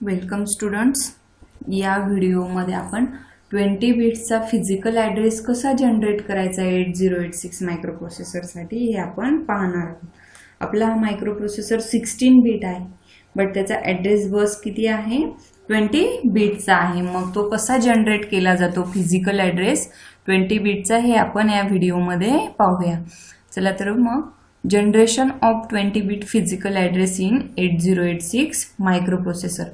Welcome students. या व्हिडिओमध्ये आपण 20 बिट्सचा फिजिकल ॲड्रेस कसा जनरेट करायचा 8086 मायक्रोप्रोसेसरसाठी हे आपण पाहणार आहोत. आपला हा मायक्रोप्रोसेसर 16 बिट आहे, बट त्याचा ॲड्रेस बस किती आहे? 20 बिटचा आहे. मग तो कसा जनरेट केला जातो फिजिकल ॲड्रेस 20 बिटचा हे आपण या व्हिडिओमध्ये पाहूया. चला तर मग generation of 20 bit physical address in 8086 microprocessor.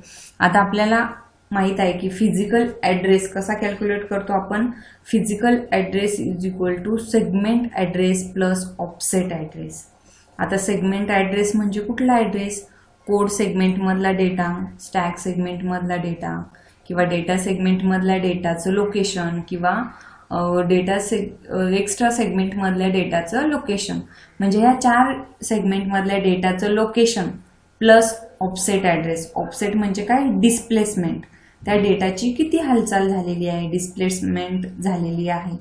आता आपल्याला माहित आहे की फिजिकल ॲड्रेस कसा कॅल्क्युलेट करतो आपण. Physical address is equal to segment address plus offset address. आता सेगमेंट ॲड्रेस म्हणजे कुठला ॲड्रेस? कोड सेगमेंटमधला डेटा, स्टॅक सेगमेंटमधला डेटा किंवा डेटा सेगमेंटमधल्या डेटाचं लोकेशन किंवा एक्स्ट्रा सेगमेंटमधल्या डेटाचं लोकेशन, म्हणजे ह्या 4 सेगमेंटमधल्या डेटाचं location plus offset address. Offset म्हणजे काय? डिस्प्लेसमेंट. त्या डेटाची किती हालचाल झालेली आहे, डिस्प्लेसमेंट झालेली आहे,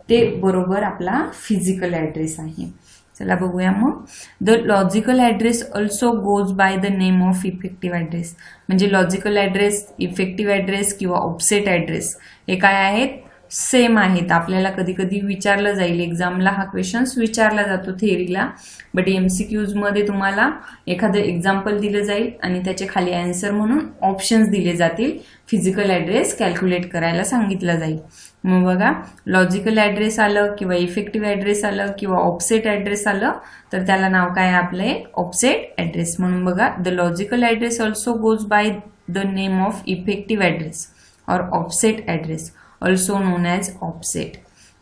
ते बरोबर आपला फिजिकल ॲड्रेस आहे. चला बघूया मग. The logical address also goes by the name of effective address. म्हणजे लॉजिकल ॲड्रेस, इफेक्टिव्ह ॲड्रेस किंवा ऑफसेट ॲड्रेस हे काय आहेत? सेम आहेत. आपल्याला कधी कधी विचारलं जाईल, एक्झामला हा क्वेश्चन्स विचारला जातो थेअरीला, बट MCQs मध्ये तुम्हाला एखादं एक्झाम्पल दिलं जाईल आणि त्याचे खाली आन्सर म्हणून ऑप्शन्स दिले जातील. फिजिकल ॲड्रेस कॅल्क्युलेट करायला सांगितलं जाईल. मग बघा, लॉजिकल ॲड्रेस आलं किंवा इफेक्टिव्ह ॲड्रेस आलं किंवा ऑफसेट ॲड्रेस आलं तर त्याला नाव काय आपले? Offset address. म्हणून बघा, the logical address also goes by the name of effective address और offset address, also known as offset,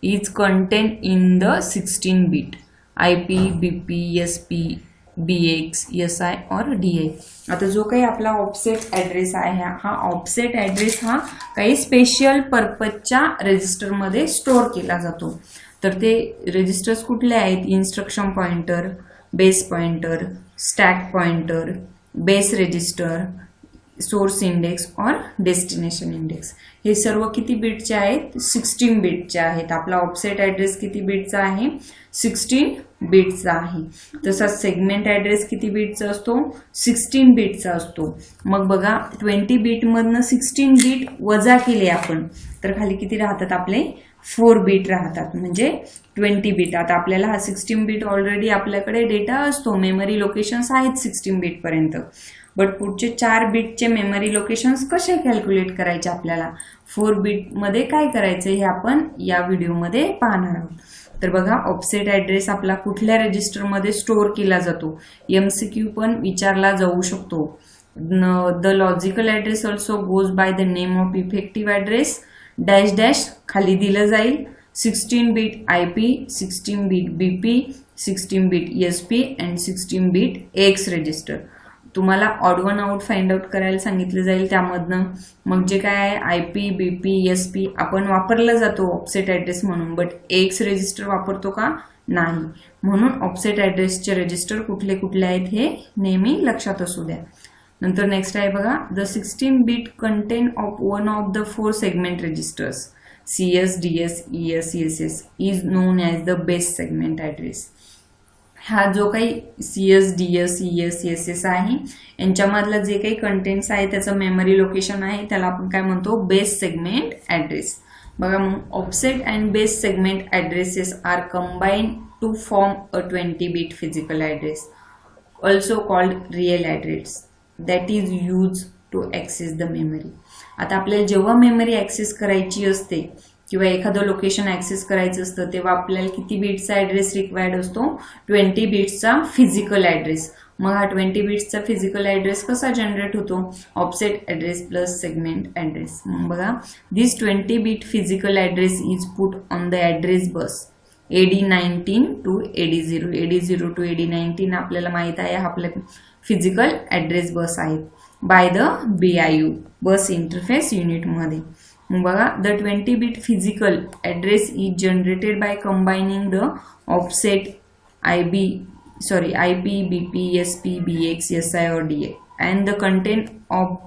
is contained in the 16 bit IP, BP, SP, BX, SI or DI. आता जो काही आपला offset address आहे, हा offset address हा काही special पर्पजच्या रजिस्टरमध्ये स्टोअर केला जातो. तर ते रजिस्टर्स कुठले आहेत? Instruction pointer, base pointer, stack pointer, base register, source index और डेस्टिनेशन इंडेक्स. हे सर्व किती बिटचे आहेत? 16 बिटचे आहेत. आपला ऑफसेट ॲड्रेस किती बिटचा आहे? 16 बिटचा आहे. तसाच सेगमेंट ॲड्रेस किती बिटचा असतो? 16 बिटचा असतो. मग बघा, 20 बिटमधनं 16 बिट वजा केले आपण तर खाली किती राहतात आपले? 4 बिट राहतात, म्हणजे 20 बिट. आता आपल्याला हा 16 बिट ऑलरेडी आपल्याकडे डेटा असतो, मेमरी लोकेशन्स आहेत 16 बिटपर्यंत. बट पुढचे 4 बिटचे मेमरी लोकेशन्स कसे कॅल्क्युलेट करायचे आपल्याला? 4 बिटमध्ये काय करायचं हे आपण या व्हिडिओमध्ये पाहणार आहोत. तर बघा, ऑफसेट ॲड्रेस आपला कुठल्या रजिस्टरमध्ये स्टोअर केला जातो? MCQ पण विचारला जाऊ शकतो. The logical address also goes by the name of effective address dash dash खाली दिलं जाईल. 16 bit IP, 16 bit BP, 16 bit SP and 16 bit X register. तुम्हाला odd one out find out करायला सांगितलं जाईल त्यामधनं. मग जे काय आहे IP, BP, SP आपण वापरला जातो ऑफसेट ॲड्रेस म्हणून, बट X रजिस्टर वापरतो का? नाही. म्हणून ऑफसेट ॲड्रेसचे रजिस्टर कुठले कुठले आहेत हे नेहमी लक्षात असू द्या. नंतर नेक्स्ट आहे बघा, the 16 bit content of one of the 4 segment registers CS, DS, ES, ESS is known as the base segment address. हा जो काही CS, DS, ES, ESS आहे यांच्यामधला जे काही कंटेंट्स आहे त्याचं मेमरी लोकेशन आहे त्याला आपण काय म्हणतो? Base segment address. बघा, मग offset and base segment addresses are combined to form a 20 bit physical address also called real address that is use to access the memory. आता आपल्याला जेव्हा मेमरी ॲक्सेस करायची असते किंवा एखादं लोकेशन ॲक्सेस करायचं असतं तेव्हा आपल्याला किती बिट्सचा ॲड्रेस रिक्वायर्ड असतो? 20 बिट्सचा फिजिकल ॲड्रेस. मग हा 20 बिट्सचा फिजिकल ॲड्रेस कसा जनरेट होतो? Offset address plus segment address. बघा, this 20 bit physical address is put on the address bus AD19 to AD0. AD0 to AD19 आपल्याला माहित आहे हा आपल्या फिजिकल ॲड्रेस बस आहेत by the BIU bus interface युनिटमध्ये. बघा, the 20 bit physical address is generated by combining the offset IP, BP, SP, BX, SI or DI and the content of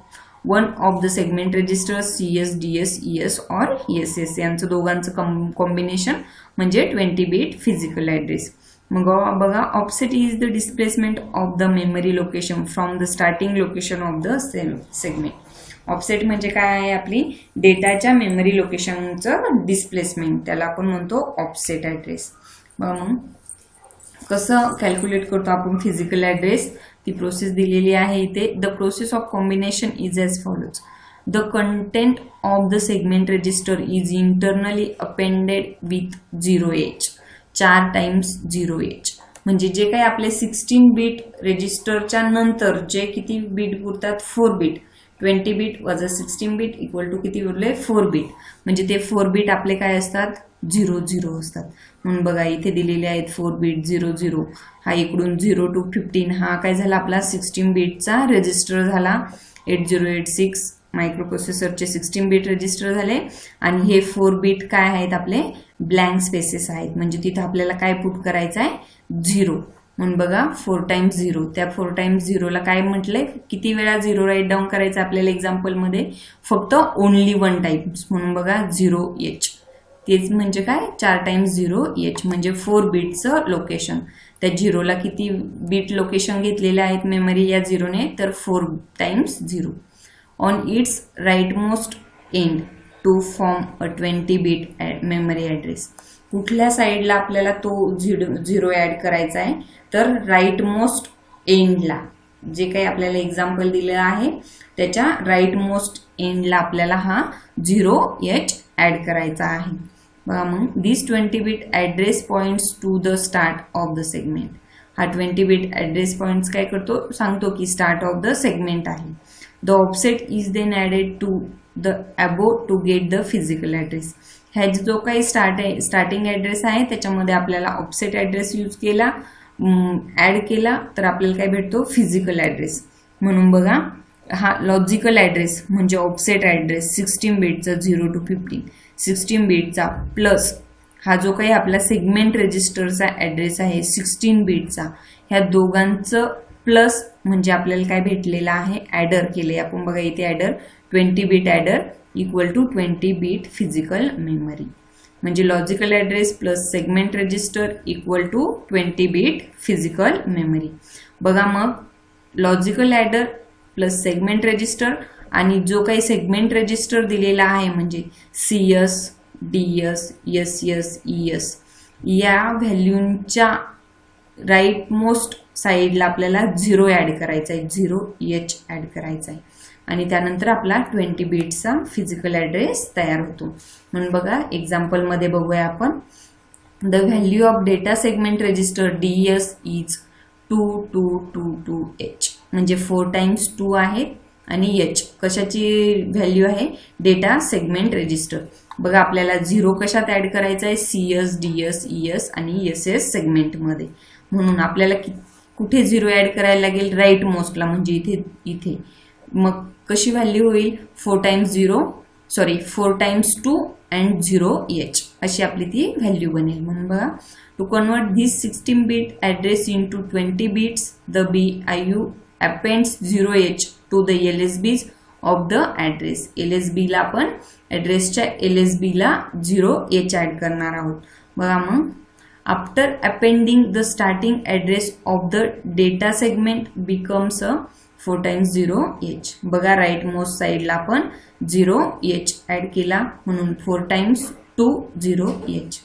one of the segment registers CS, DS, ES or ESS यांचं दोघांचं combination म्हणजे 20 bit physical address. मग बघा offset is the displacement of the memory location from the starting location of the segment. Offset म्हणजे काय आहे, आपली डेटाच्या मेमरी लोकेशनचं डिस्प्लेसमेंट, त्याला आपण म्हणतो ऑफसेट ऍड्रेस. मग कसं कॅल्क्युलेट करतो आपण फिजिकल ऍड्रेस, ती प्रोसेस दिलेली आहे इथे. The process of combination is as follows. The content of the segment register is internally appended with 0H, 4 times 0H. म्हणजे जे काही आपले 16 बीट रजिस्टरच्या नंतर जे किती बीट पुरतात, 4 बीट. 20 बीट वजा 16 बीट इक्वल टू किती उरले, 4 बीट. म्हणजे ते 4 बीट आपले काय असतात, 00 असतात. म्हणून बघा इथे दिलेले आहेत 4 बीट 00. हा इकडून 0 to 15 हा काय झाला आपला 16 बीटचा रजिस्टर झाला. 8086 मायक्रोप्रोसेसरचे 16 बीट रजिस्टर झाले. आणि हे 4 बीट काय आहेत, आपले ब्लँक स्पेसेस आहेत. म्हणजे तिथं आपल्याला काय पुट करायचं आहे, 0. म्हणून बघा 4 टाइम्स 0, त्या 4 टाइम्स 0 ला काय म्हटलंय, किती वेळा 0 राईट डाऊन करायचं आपल्याला एक्झाम्पलमध्ये, फक्त ओनली 1 टाइम्स. म्हणून बघा 0H, तेच म्हणजे काय 4 टाइम्स 0H म्हणजे 4 बीटचं लोकेशन. त्या 0ला किती बीट लोकेशन घेतलेले आहेत मेमरी या 0ने, तर 4 times 0. On its rightmost end to form a 20 bit memory address. कुठल्या साईडला आपल्याला तो 0 ऍड करायचा आहे, तर राईट मोस्ट एंडला. जे काही आपल्याला एक्झाम्पल दिलेलं आहे त्याच्या राईट मोस्ट एंडला आपल्याला हा 0H ऍड करायचा आहे. बघा मग this 20 bit address points to the start of the segment. हा 20 बीट ऍड्रेस पॉइंट्स काय करतो, सांगतो की स्टार्ट ऑफ द सेगमेंट आहे. The offset is then added to the above to get the physical address. ह्या जो काही स्टार्टिंग ऍड्रेस आहे त्याच्यामध्ये आपल्याला ऑफसेट ऍड्रेस यूज केला, ऍड केला, तर आपल्याला काय भेटतो, फिजिकल ऍड्रेस. म्हणून बघा हा लॉजिकल ऍड्रेस म्हणजे ऑफसेट ऍड्रेस 16 बीटचा 0 to 15, 16 बीटचा प्लस हा जो काही आपला सेगमेंट रजिस्टरचा ऍड्रेस आहे 16 बीटचा, ह्या दोघांचं प्लस म्हणजे आपल्याला काय भेटलेलं आहे, ऍडर केले आपण. बघा इथे adder 20 bit adder equal to 20 bit physical memory. म्हणजे logical address plus segment register equal to 20 bit physical memory. बघा मग logical adder plus segment register आणि जो काही सेगमेंट रजिस्टर दिलेला आहे म्हणजे CS, DS, SS, ES या व्हॅल्यूच्या राईट मोस्ट साईडला आपल्याला 0 ऍड करायचा आहे, 0H ऍड करायचा आहे. आणि त्यानंतर आपला 20 बीटचा फिजिकल ऍड्रेस तयार होतो. म्हणून बघा एक्झाम्पल मध्ये बघूया आपण. The value of data segment register DS is 2222H. म्हणजे 4 टाइम्स 2 आहे आणि H कशाची व्हॅल्यू आहे, डेटा सेगमेंट रजिस्टर. बघा आपल्याला 0 कशात ऍड करायचा आहे, CS, DS, ES आणि SS सेगमेंटमध्ये. म्हणून आपल्याला कुठे 0 ऍड करायला लागेल, राईट मोस्टला म्हणजे इथे. मग कशी व्हॅल्यू होईल, 4 टाइम्स 2 अँड 0H अशी आपली ती व्हॅल्यू बनेल. म्हणून बघा to convert this 16 bit address into 20 bits the BIU appends 0H to the LSBs of the address. LSB ला आपण ऍड्रेसच्या LSB ला 0H ऍड करणार आहोत. बघा मग after appending the starting address of the data segment becomes a 4 times 0H. बघा right most साईडला आपण 0H ऍड केला म्हणून 4 times 2 0H.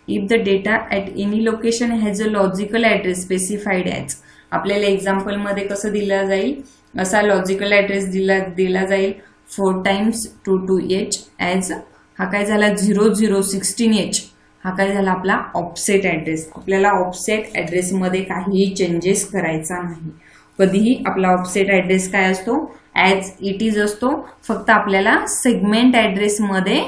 If the data at any location has a logical address specified as. आपल्याला example मध्ये कसं दिला जाईल, असा लॉजिकल ऍड्रेस दिला जाईल 4 टाइम्स 22H ॲज. हा काय झाला 0016H. हा काय झाला आपला ऑफसेट ऍड्रेस. आपल्याला ऑफसेट ऍड्रेस मध्ये काहीही चेंजेस करायचा नाही. कधीही आपला ऑफसेट ऍड्रेस काय असतो, ॲज इट इज असतो. फक्त आपल्याला सेगमेंट ऍड्रेस मध्ये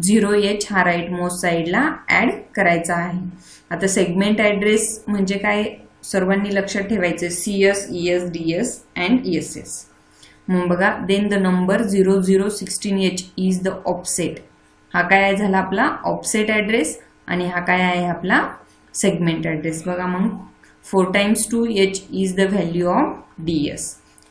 0H हा राईट मोस्ट साईडला ऍड करायचा आहे. आता सेगमेंट ऍड्रेस म्हणजे काय सर्वांनी लक्षात ठेवायचं, CS, ES, DS and SS. मग बघा then the number 0016H is the offset. हा काय झाला आपला ऑफसेट ऍड्रेस आणि हा काय आहे आपला सेगमेंट ऍड्रेस. बघा मग 4 times 2H is the value of DS.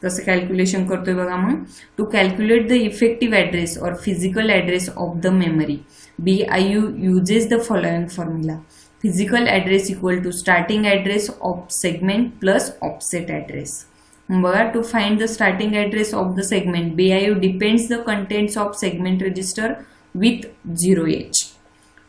कसं कॅल्क्युलेशन करतोय बघा मग. To calculate the effective address और physical address of the memory BIU uses the following formula. Physical address equal to starting address of segment plus offset address. बघा, to find the starting address of the segment BIO depends the contents of segment register with 0H.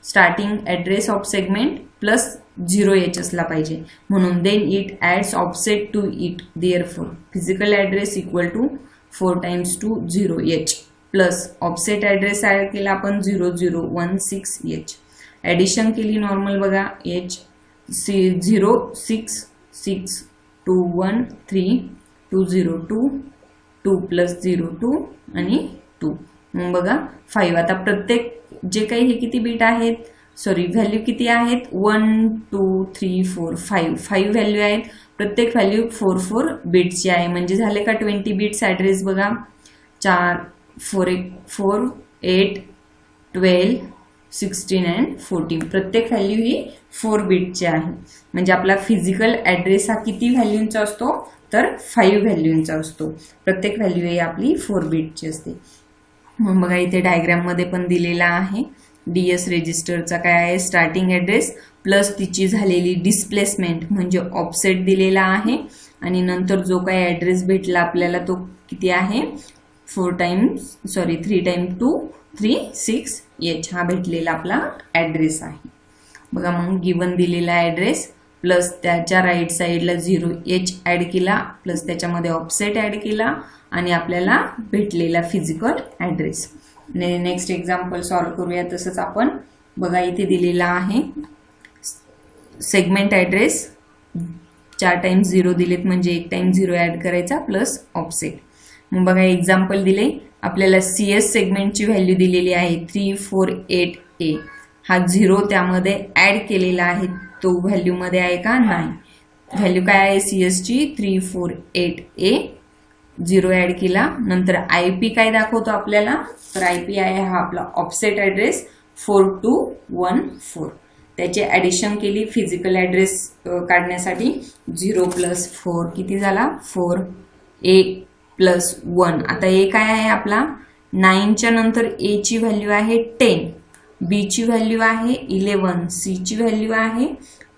Starting address of segment plus 0H असला पाहिजे, म्हणून then it adds offset to it. Therefore physical address equal to 4 times 2 0H plus offset address add केला आपण 0016H. Addition केली normal बघा, H 0 6 6 2 1 3 2 0 2 2 plus 0 2 आणि 2. मग बघा 5. आता प्रत्येक जे काही हे किती बीट आहेत, सॉरी व्हॅल्यू किती आहेत, 1 2 3 4 5 5 व्हॅल्यू आहेत. प्रत्येक व्हॅल्यू 4 4 बीटची आहे, म्हणजे झाले का 20 बीट्स ॲड्रेस. बघा 4 4 4 8 12 16 and 14. प्रत्येक व्हॅल्यू ही 4 बीटची आहे. म्हणजे आपला फिजिकल ॲड्रेस हा किती व्हॅल्यूचा असतो, तर 5 व्हॅल्यूचा असतो. प्रत्येक व्हॅल्यू ही आपली 4 बीटची असते. मग बघा इथे डायग्राम मध्ये पण दिलेला आहे. DS रजिस्टरचा काय आहे, स्टार्टिंग ॲड्रेस प्लस तिची झालेली डिस्प्लेसमेंट म्हणजे ऑफसेट दिलेला आहे, आणि नंतर जो काही ॲड्रेस भेटला आपल्याला तो किती आहे, 3 times 2 3 6H हा भेटलेला आपला ॲड्रेस आहे. बघा मग गिवन दिलेला ॲड्रेस प्लस त्याच्या राईट साईडला 0H ॲड केला प्लस त्याच्यामध्ये ऑफसेट ॲड केला आणि आपल्याला भेटलेला physical address. Next example solve करूया. तसंच आपण बघा इथे दिलेला आहे सेगमेंट ॲड्रेस 4 times 0 दिलेत, म्हणजे 1 time 0 ॲड करायचा प्लस ऑफसेट. मग बघा एक्झाम्पल दिले आपल्याला. CS सेगमेंटची व्हॅल्यू दिलेली आहे 348A. हा 0 त्यामध्ये ॲड केलेला आहे, तो व्हॅल्यू मध्ये आहे का, नाही. व्हॅल्यू काय आहे CS ची 348A. 0 ॲड केला. नंतर IP काय दाखवतो आपल्याला, तर IP आहे हा आपला ऑफसेट ॲड्रेस 4214. त्याचे ॲडिशन केली फिजिकल ॲड्रेस काढण्यासाठी. 0 + 4 किती झाला, 4. A + 1. आता A काय आहे आपला 9 च्या नंतर A ची व्हॅल्यू आहे 10, B ची व्हॅल्यू आहे 11, C ची व्हॅल्यू आहे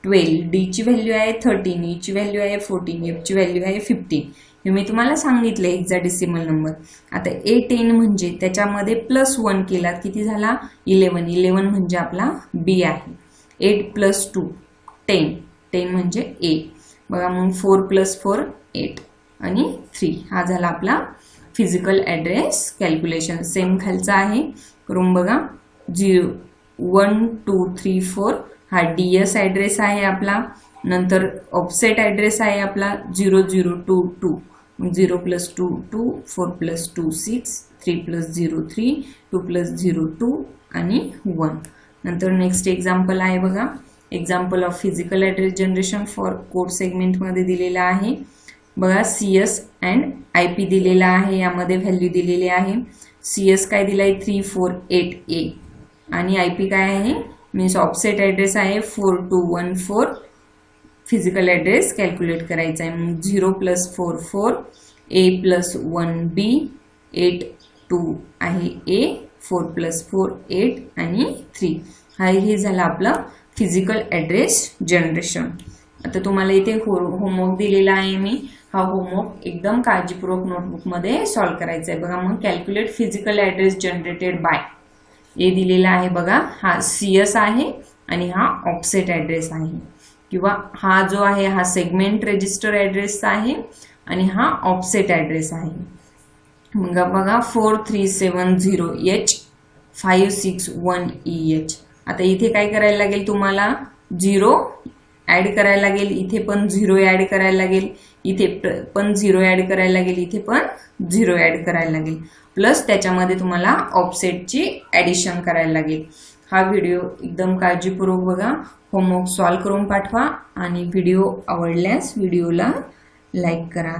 12, D ची व्हॅल्यू आहे 13, E ची व्हॅल्यू आहे 14, F ची व्हॅल्यू आहे 15. हे मी तुम्हाला सांगितले हेक्साडेसिमल नंबर. आता A10 म्हणजे त्याच्यामध्ये +1 केला किती झाला, 11. 11 म्हणजे आपला B आहे. 8 + 2 10, 10 म्हणजे A. बघा मग 4 + 4 8 आणि 3 हा झाला आपला फिजिकल ॲड्रेस कॅल्क्युलेशन. सेम खालचा आहे करून बघा. 0 1 2 3 4 हा DS ॲड्रेस आहे आपला. नंतर ऑफसेट ॲड्रेस आहे आपला 0022. 0 + 2 2 4 + 2 6 3 + 0 3 2 + 0 2 आणि 1. नंतर नेक्स्ट एक्झाम्पल आहे बघा. Example of physical address generation for code सेगमेंटमध्ये दिलेला आहे. बघा CS अँड IP दिलेला आहे, यामध्ये व्हॅल्यू दिलेली आहे. CS काय दिलाय 348A आणि IP काय आहे मीन्स ऑफसेट ॲड्रेस आहे 4214. फिजिकल ॲड्रेस कॅल्क्युलेट करायचा आहे. मग 0 + 4 4 A + 1 B 8 2 आहे A 4 + 4 8 आणि 3 हा हे झाला आपला फिजिकल ॲड्रेस जनरेशन. आता तुम्हाला इथे होमवर्क दिलेला आहे मी. हा होमवर्क एकदम काळजीपूर्वक नोटबुकमध्ये सॉल्व्ह करायचा आहे. बघा मग calculate physical address generated by A दिलेला आहे बघा. हा CS आहे आणि हा ऑफसेट ॲड्रेस आहे, किंवा हा जो आहे हा सेगमेंट रजिस्टर ॲड्रेस आहे आणि हा ऑफसेट ॲड्रेस आहे. मग बघा 4370H 561EH. आता इथे काय करायला लागेल तुम्हाला, 0 ॲड करायला लागेल, इथे पण 0 ॲड करायला लागेल, इथे पण 0 ॲड करायला लागेल, इथे पण 0 ॲड करायला लागेल, प्लस त्याच्यामध्ये तुम्हाला ऑफसेटची ॲडिशन करायला लागेल. हा व्हिडिओ एकदम काळजीपूर्वक बघा. होमवर्क सॉल्व्ह करून पाठवा आणि व्हिडिओ आवडल्यास व्हिडिओला लाईक करा.